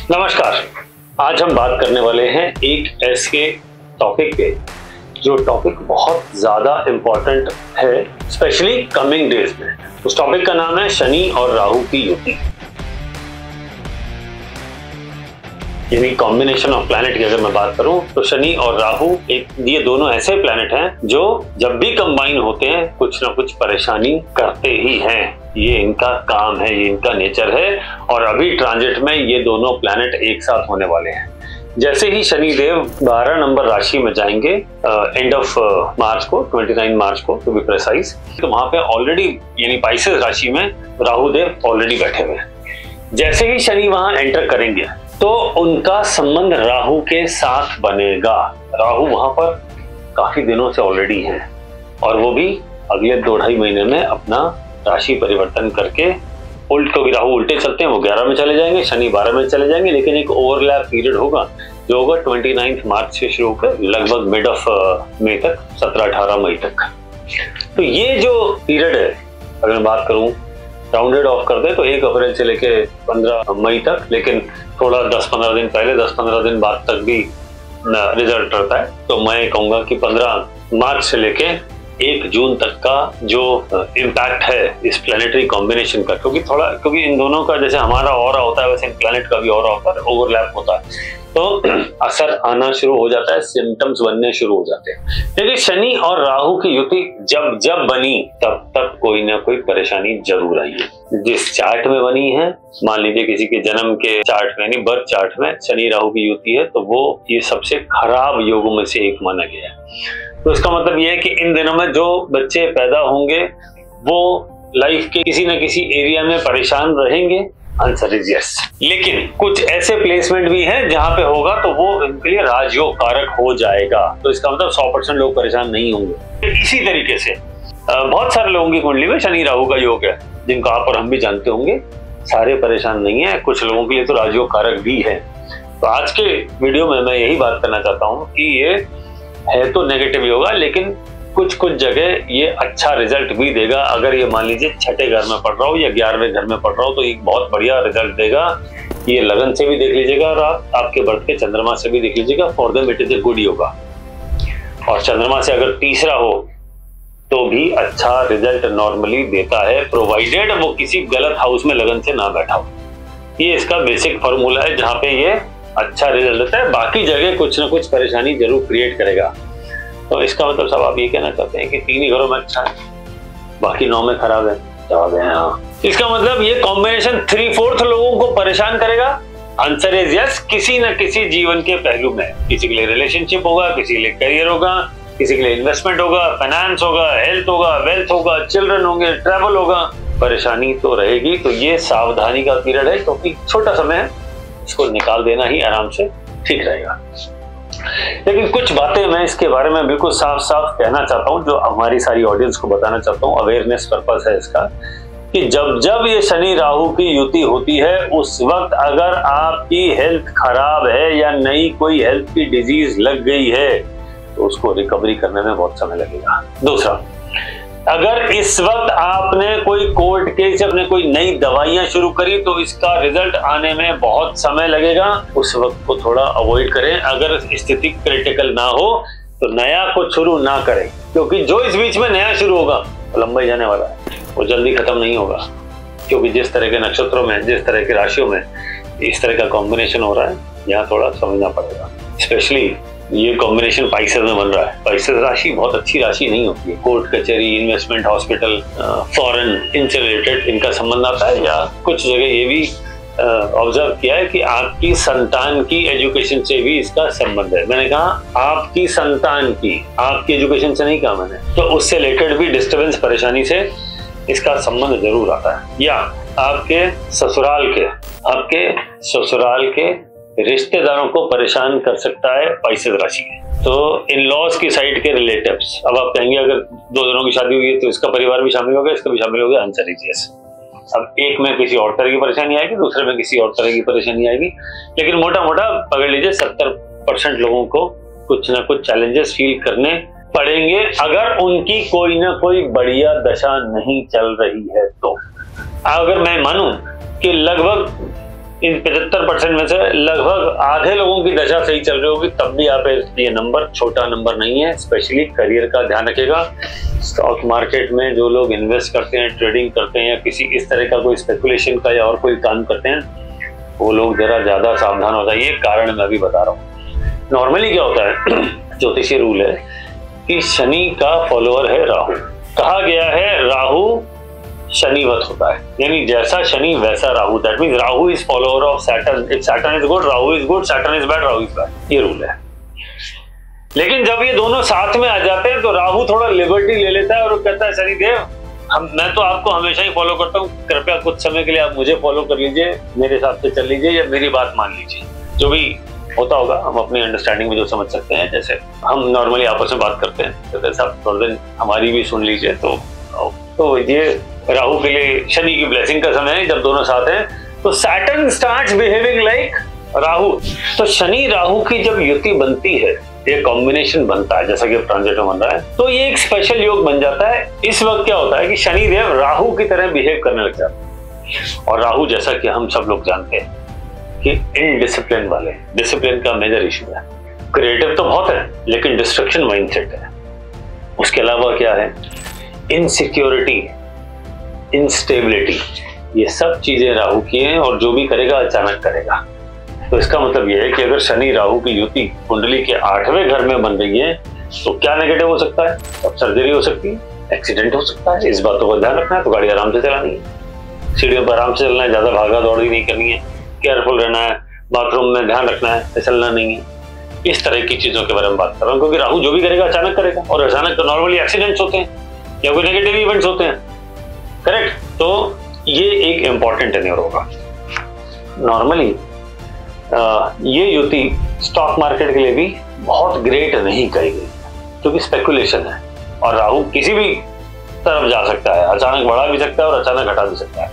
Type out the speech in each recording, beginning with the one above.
नमस्कार। आज हम बात करने वाले हैं एक ऐसे टॉपिक पे जो टॉपिक बहुत ज्यादा इंपॉर्टेंट है, स्पेशली कमिंग डेज में। उस टॉपिक का नाम है शनि और राहु की युति, यानी कॉम्बिनेशन ऑफ प्लैनेट की अगर मैं बात करूं तो शनि और राहु ये दोनों ऐसे प्लैनेट हैं जो जब भी कंबाइन होते हैं कुछ ना कुछ परेशानी करते ही हैं। ये इनका काम है, ये इनका नेचर है। और अभी ट्रांजिट में ये दोनों प्लैनेट एक साथ होने वाले हैं। जैसे ही शनिदेव 12 नंबर राशि में जाएंगे एंड ऑफ मार्च को, 29 मार्च को टू बी प्रिसाइज, तो वहां पे ऑलरेडी यानी पाइसेस राशि में राहु देव ऑलरेडी बैठे हुए हैं। जैसे ही शनि वहां एंटर करेंगे तो उनका संबंध राहु के साथ बनेगा। राहु वहां पर काफी दिनों से ऑलरेडी हैं और वो भी अगले 2-2.5 महीने में अपना राशि परिवर्तन करके क्योंकि राहु उल्टे चलते हैं, वो 11 में चले जाएंगे, शनि 12 में चले जाएंगे। लेकिन एक ओवरलैप पीरियड होगा जो होगा 29 मार्च से शुरू होकर लगभग मिड ऑफ मई तक, 17-18 मई तक। तो ये जो पीरियड है, अगर मैं बात करूं राउंडेड ऑफ कर दे तो 1 अप्रैल से लेके 15 मई तक, लेकिन थोड़ा 10-15 दिन पहले 10-15 दिन बाद तक भी रिजल्ट रहता है। तो मैं कहूंगा कि 15 मार्च से लेके 1 जून तक का जो इम्पैक्ट है इस प्लैनेटरी कॉम्बिनेशन का, क्योंकि इन दोनों का जैसे हमारा ऑरा होता है वैसे इन प्लैनेट का भी ऑरा होता है, ओवरलैप होता है, तो असर आना शुरू हो जाता है, सिम्टम्स बनने शुरू हो जाते हैं। लेकिन शनि और राहु की युति जब बनी तब कोई ना कोई परेशानी जरूर आई है। जिस चार्ट में बनी है, मान लीजिए किसी के जन्म के चार्ट में यानी बर्थ चार्ट में शनि राहु की युति है, तो वो ये सबसे खराब योगों में से एक माना गया है। तो इसका मतलब ये है कि इन दिनों में जो बच्चे पैदा होंगे वो लाइफ के किसी न किसी एरिया में परेशान रहेंगे। Answer is yes. लेकिन कुछ ऐसे प्लेसमेंट भी हैं जहां पे होगा तो वो इनके लिए राजयोग कारक हो जाएगा। तो इसका मतलब 100% लोग परेशान नहीं होंगे। इसी तरीके से बहुत सारे लोगों की कुंडली में शनि राहु का योग है, जिनको आप और हम भी जानते होंगे। सारे परेशान नहीं है, कुछ लोगों के लिए तो राजयोग कारक भी है। तो आज के वीडियो में मैं यही बात करना चाहता हूँ कि ये है तो नेगेटिव ही होगा, लेकिन कुछ जगह ये अच्छा रिजल्ट भी देगा। अगर ये मान लीजिए 6ठे घर में पढ़ रहा हो या 11वें घर में पढ़ रहा हो तो एक बहुत बढ़िया रिजल्ट देगा। ये लगन से भी देख लीजिएगा और आपके बर्थ के चंद्रमा से भी देख लीजिएगा। For them it is a good yoga. और चंद्रमा से अगर तीसरा हो तो भी अच्छा रिजल्ट नॉर्मली देता है, प्रोवाइडेड वो किसी गलत हाउस में लगन से ना बैठा हो। ये इसका बेसिक फॉर्मूला है जहाँ पे ये अच्छा रिजल्ट देता है। बाकी जगह कुछ ना कुछ परेशानी जरूर क्रिएट करेगा। तो इसका मतलब सब आप ये कहना चाहते हैं कि 3 ही घरों में अच्छा है, बाकी 9 में खराब है? जवाब है हाँ। इसका मतलब ये कॉम्बिनेशन 3/4 लोगों को परेशान करेगा। Answer is yes. किसी न किसी जीवन के पहलू में, किसी के लिए रिलेशनशिप होगा, किसी के लिए करियर होगा, किसी के लिए इन्वेस्टमेंट होगा, फाइनेंस होगा, हेल्थ होगा, वेल्थ होगा, चिल्ड्रन होंगे, ट्रैवल होगा, परेशानी तो रहेगी। तो ये सावधानी का पीरियड है, क्योंकि छोटा समय है, इसको निकाल देना ही आराम से ठीक रहेगा। लेकिन कुछ बातें मैं इसके बारे में बिल्कुल साफ साफ कहना चाहता हूं, जो हमारी सारी ऑडियंस को बताना चाहता हूं। अवेयरनेस पर्पस है इसका कि जब ये शनि राहु की युति होती है उस वक्त अगर आपकी हेल्थ खराब है या नई कोई हेल्थ की डिजीज लग गई है तो उसको रिकवरी करने में बहुत समय लगेगा। दूसरा, अगर इस वक्त आपने कोई कोर्ट केस, आपने कोई नई दवाइयां शुरू करी तो इसका रिजल्ट आने में बहुत समय लगेगा। उस वक्त को थोड़ा अवॉइड करें। अगर स्थिति क्रिटिकल ना हो तो नया कुछ शुरू ना करें, क्योंकि जो इस बीच में नया शुरू होगा वो लंबा ही जाने वाला है, वो जल्दी खत्म नहीं होगा। क्योंकि जिस तरह के नक्षत्रों में, जिस तरह की राशियों में इस तरह का कॉम्बिनेशन हो रहा है, यहाँ थोड़ा समझना पड़ेगा। स्पेशली ये कॉम्बिनेशन पाइसेस में बन रहा है। पाइसेस राशि बहुत अच्छी राशि नहीं होती है। कोर्ट कचहरी, इन्वेस्टमेंट, हॉस्पिटल, फॉरेन, इनसे रिलेटेड इनका संबंध आता है। या कुछ जगह ये भी ऑब्जर्व किया है कि आपकी संतान की एजुकेशन से भी इसका संबंध है। मैंने कहा आपकी संतान की, आपकी एजुकेशन से नहीं कहा मैंने। तो उससे रिलेटेड भी डिस्टर्बेंस, परेशानी से इसका संबंध जरूर आता है। या आपके ससुराल के रिश्तेदारों को परेशान कर सकता है पाइसेस राशि। तो इन लॉज की साइड के रिलेटिव्स, अब आप कहेंगे अगर 2 जनों की शादी हुई है तो इसका परिवार भी शामिल हो गया, इसका भी शामिल हो गया। Answer is yes. अब एक में किसी और तरह की परेशानी आएगी, दूसरे में किसी और तरह की परेशानी आएगी, लेकिन मोटा मोटा पकड़ लीजिए 70% लोगों को कुछ ना कुछ चैलेंजेस फील करने पड़ेंगे अगर उनकी कोई ना कोई बढ़िया दशा नहीं चल रही है। तो अगर मैं मानूं कि लगभग इन 75% में से लगभग आधे लोगों की दशा सही चल रही होगी, तब भी आप ये नंबर छोटा नंबर नहीं है। स्पेशली करियर का ध्यान रखिएगा। स्टॉक मार्केट में जो लोग इन्वेस्ट करते हैं, ट्रेडिंग करते हैं या किसी इस तरह का कोई स्पेकुलेशन का या और कोई काम करते हैं, वो लोग जरा ज्यादा सावधान हो जाइए। कारण मैं भी बता रहा हूँ। नॉर्मली क्या होता है, ज्योतिषीय रूल है कि शनि का फॉलोअर है राहु। कहा गया है राहु शनिवत होता है, यानी जैसा शनि वैसा Rahu. That means Rahu is follower of Saturn. If Saturn is good, Rahu is good. Saturn is bad, Rahu is bad. ये रूल है। लेकिन जब ये दोनों साथ में आ जाते हैं तो राहु थोड़ा लिबर्टी ले लेता है और वो कहता है शनिदेव, मैं तो आपको हमेशा ही फॉलो करता हूँ, कृपया कुछ समय के लिए आप मुझे फॉलो कर लीजिए, मेरे हिसाब से चल लीजिए या मेरी बात मान लीजिए। जो भी होता होगा हम अपनी अंडरस्टैंडिंग में जो समझ सकते हैं, जैसे हम नॉर्मली आपस में बात करते हैं, तो वैसा थोड़ा दिन हमारी भी सुन लीजिए। तो ये राहु के लिए शनि की ब्लेसिंग का समय है। जब दोनों साथ हैं तो Saturn starts behaving like Rahu. तो शनि राहु की जब युति बनती है, ये कॉम्बिनेशन बनता है, जैसा कि ट्रांजिट में बन रहा है, तो ये एक स्पेशल योग बन जाता है। इस वक्त क्या होता है कि शनि देव राहु की तरह बिहेव करने लग जाते हैं। और राहु, जैसा कि हम सब लोग जानते हैं कि इनडिसिप्लिन वाले, डिसिप्लिन का मेजर इशू है। क्रिएटिव तो बहुत है लेकिन डिस्ट्रक्शन माइंडसेट है। उसके अलावा क्या है, इनसिक्योरिटी, इंस्टेबिलिटी, ये सब चीजें राहु की हैं और जो भी करेगा अचानक करेगा। तो इसका मतलब यह है कि अगर शनि राहु की युति कुंडली के 8वें घर में बन रही है तो क्या नेगेटिव हो सकता है? अब सर्जरी हो सकती है, एक्सीडेंट हो सकता है। इस बातों का ध्यान रखना है। तो गाड़ी आराम से चलानी है, सीढ़ियों पर आराम से चलना है, ज्यादा भागा दौड़ी नहीं करनी है, केयरफुल रहना है, बाथरूम में ध्यान रखना है, फिसलना नहीं है। इस तरह की चीजों के बारे में बात कर रहा हूँ, क्योंकि राहु जो भी करेगा अचानक करेगा और अचानक तो नॉर्मली एक्सीडेंट्स होते हैं या कोई नेगेटिव इवेंट्स होते हैं, करेक्ट। तो ये एक इंपॉर्टेंट टेन्योर होगा। नॉर्मली ये युति स्टॉक मार्केट के लिए भी बहुत ग्रेट नहीं कही गई, क्योंकि स्पेकुलेशन है और राहु किसी भी तरफ जा सकता है, अचानक बढ़ा भी सकता है और अचानक घटा भी सकता है।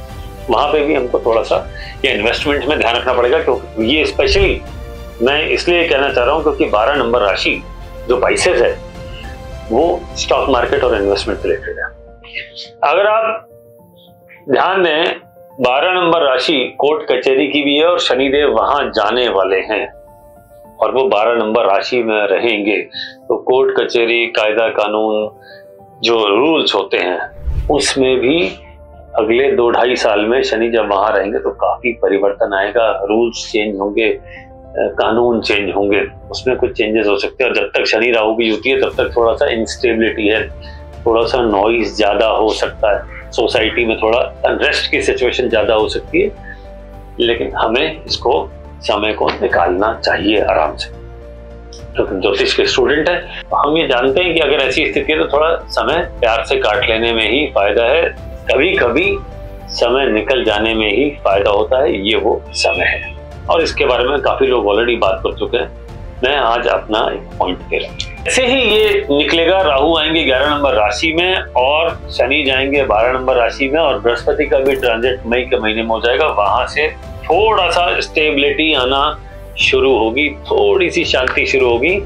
वहां पे भी हमको थोड़ा सा ये इन्वेस्टमेंट में ध्यान रखना पड़ेगा, क्योंकि ये स्पेशली मैं इसलिए कहना चाह रहा हूं क्योंकि 12 नंबर राशि जो बाइसेस है वो स्टॉक मार्केट और इन्वेस्टमेंट रिलेटेड है। अगर आप ध्यान दें, 12 नंबर राशि कोर्ट कचहरी की भी है और शनिदेव वहां जाने वाले हैं और वो 12 नंबर राशि में रहेंगे। तो कोर्ट कचहरी, कायदा कानून, जो रूल्स होते हैं उसमें भी अगले 2-2.5 साल में शनि जब वहां रहेंगे तो काफी परिवर्तन आएगा। रूल्स चेंज होंगे, कानून चेंज होंगे, उसमें कुछ चेंजेस हो सकते हैं। और जब तक शनि राहु की युति है तब तक थोड़ा सा इंस्टेबिलिटी है, थोड़ा सा नॉइज ज्यादा हो सकता है, सोसाइटी में थोड़ा अनरेस्ट की सिचुएशन ज्यादा हो सकती है। लेकिन हमें इसको समय को निकालना चाहिए आराम से। तो ज्योतिष के स्टूडेंट है तो हम ये जानते हैं कि अगर ऐसी स्थिति है तो थोड़ा समय प्यार से काट लेने में ही फायदा है। कभी कभी समय निकल जाने में ही फायदा होता है, ये वो समय है। और इसके बारे में काफी लोग ऑलरेडी बात कर चुके हैं, मैं आज अपना एक पॉइंट दे रहा हूँ। ऐसे ही ये निकलेगा, राहु आएंगे 11 नंबर राशि में और शनि जाएंगे 12 नंबर राशि में और बृहस्पति का भी ट्रांजिट मई के महीने में हो जाएगा। वहां से थोड़ा सा स्टेबिलिटी आना शुरू होगी, थोड़ी सी शांति शुरू होगी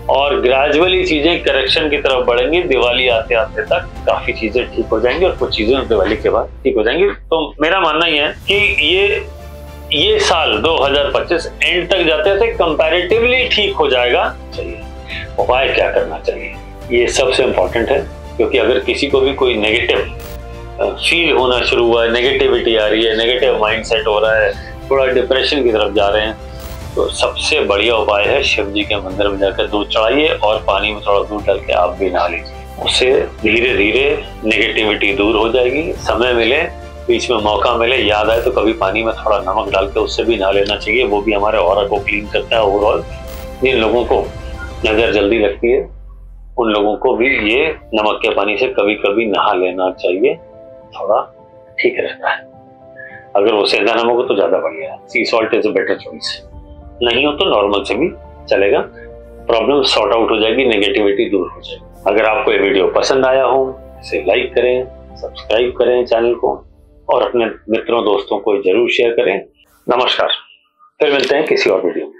और ग्रेजुअली चीजें करेक्शन की तरफ बढ़ेंगी। दिवाली आते आते तक काफी चीजें ठीक हो जाएंगी और कुछ चीजें दिवाली के बाद ठीक हो जाएंगी। तो मेरा मानना ही है कि ये साल 2025 एंड तक जाते थे कंपैरेटिवली ठीक हो जाएगा। चाहिए उपाय क्या करना चाहिए, ये सबसे इंपॉर्टेंट है। क्योंकि अगर किसी को भी कोई नेगेटिव फील होना शुरू हुआ है, नेगेटिविटी आ रही है, नेगेटिव माइंडसेट हो रहा है, थोड़ा डिप्रेशन की तरफ जा रहे हैं, तो सबसे बढ़िया उपाय है शिव जी के मंदिर में जाकर दूध चढ़ाइए और पानी में थोड़ा दूध डाल के आप भी नहा लीजिए। उससे धीरे धीरे नेगेटिविटी दूर हो जाएगी। समय मिले, बीच में मौका मिले, याद आए तो कभी पानी में थोड़ा नमक डाल के उससे भी नहा लेना चाहिए। वो भी हमारे ऑरा को क्लीन करता है ओवरऑल। जिन लोगों को नजर जल्दी लगती है उन लोगों को भी ये नमक के पानी से कभी कभी नहा लेना चाहिए, थोड़ा ठीक रहता है। अगर वो सेंधा नमक हो तो ज्यादा बढ़िया है, सी salt is a better choice. नहीं हो तो नॉर्मल से भी चलेगा, प्रॉब्लम सॉर्ट आउट हो जाएगी, नेगेटिविटी दूर हो जाएगी। अगर आपको ये वीडियो पसंद आया हो इसे लाइक करें, सब्सक्राइब करें चैनल को और अपने मित्रों दोस्तों को जरूर शेयर करें। नमस्कार, फिर मिलते हैं किसी और वीडियो में।